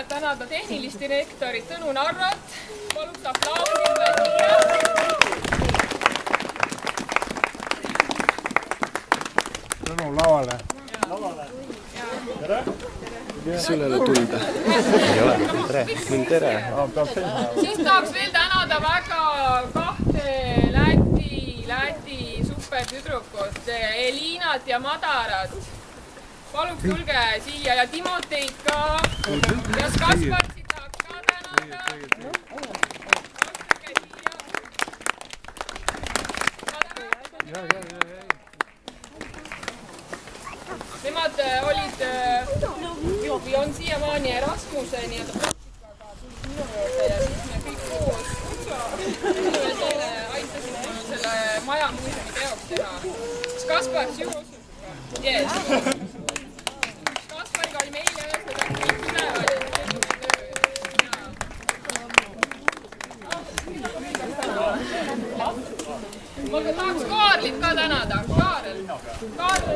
tänada tehnilist direktorit Tõnu Narvat. Paluks aplausi siia. Tõnu lavale. Tere! Sul ei ole tulda. Ei ole. Tere. Mind tere. Siis tahaks veel tänada väga kahte Läti supertüdrukut, Elinat ja Madarat. Paluks tulge siia ja Timoteid ka. Ja Kaspartsit tahaks ka tänada. Nemad olid või on siiamaani Erasmuse praktikaga minu juurde ja siis me kõik koos aitasime selle maja muuseumi teoks teha. Kas Kaspar sinuga osutuga? Yes. Kaspariga oli meil ja ühes kõik tulevad. Ma tahaks Kaarlit ka tänada. Kaarel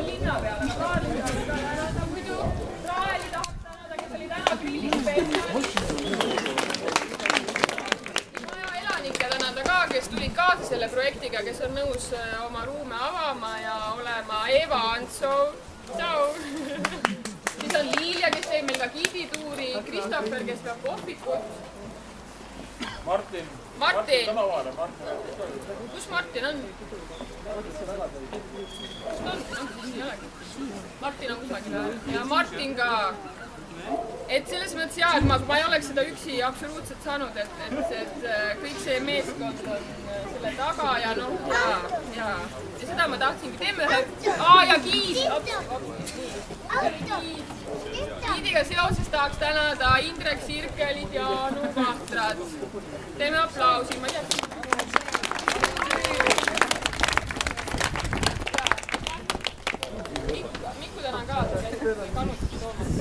linna peale. Kaarli tahaks ka tänada. Muidu Raeli tahaks tänada, kes oli täna küllispeenad. Maja elanikke tänada ka, kes tulid kaasa selle projektiga, kes on nõus oma ruume avama ja olema Eva Antsov. Tšau! Siis on Liilja, kes teeb meil ka gidituuri. Kristoffer, kes peab kohvikut. Martin. Kus Martin on? Kus ta on? Siis ei olegi. Martin on kusagil. Ja Martin ka. Et selles mõttes jah, et ma ei oleks seda üksi absoluutselt saanud, et kõik see meeskond on selle taga ja noh, ja seda ma tahtsingi. Teeme ühe... ja Giid! Giidiga seoses tahaks tänada Indrek Sirkelit ja Anu Vahtrat. Teeme aplausi, ma ei tea. Mikku tänan ka, et kannutusi toomast.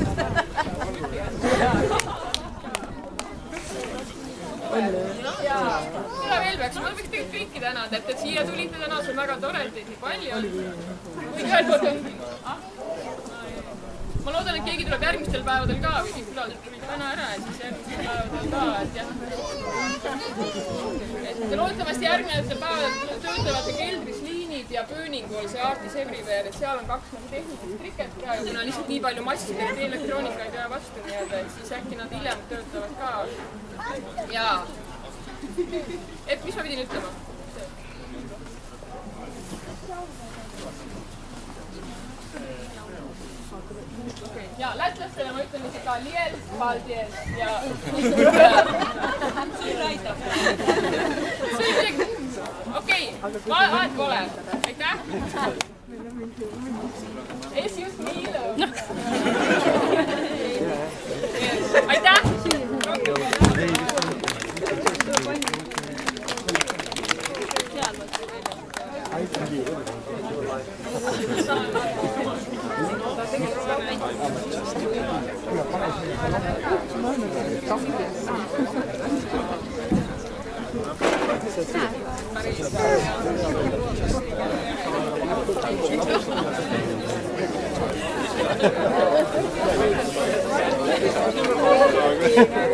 Tule veel peaks, ma võiks tegelikult kõiki tänada, et siia tulite täna, see on väga tore, et teid nii palju on. Ühel poolt ongi. Ma loodan, et keegi tuleb järgmistel päevadel ka või kõik külalised tulid täna ära ja siis järgmistel päevadel ka, et jah. Loodetavasti järgnevatel päevadel töötavad keldris liinid ja Pööningul see Artis Everywhere, et seal on kaks tehnilist triket praegu, kuna on lihtsalt nii palju massidel, et elektroonika ei pea vastu nii-öelda, et siis äkki nad hiljem töötavad ka. Jaa. Et mis ma pidin ütlema? Ja, lätlastele ma ütlen isegi ka liels, paldies ja... Suur aitab. See oli midagi... Okei, aed pole. Aitäh! Es just Miilo. Aitäh! Thank you.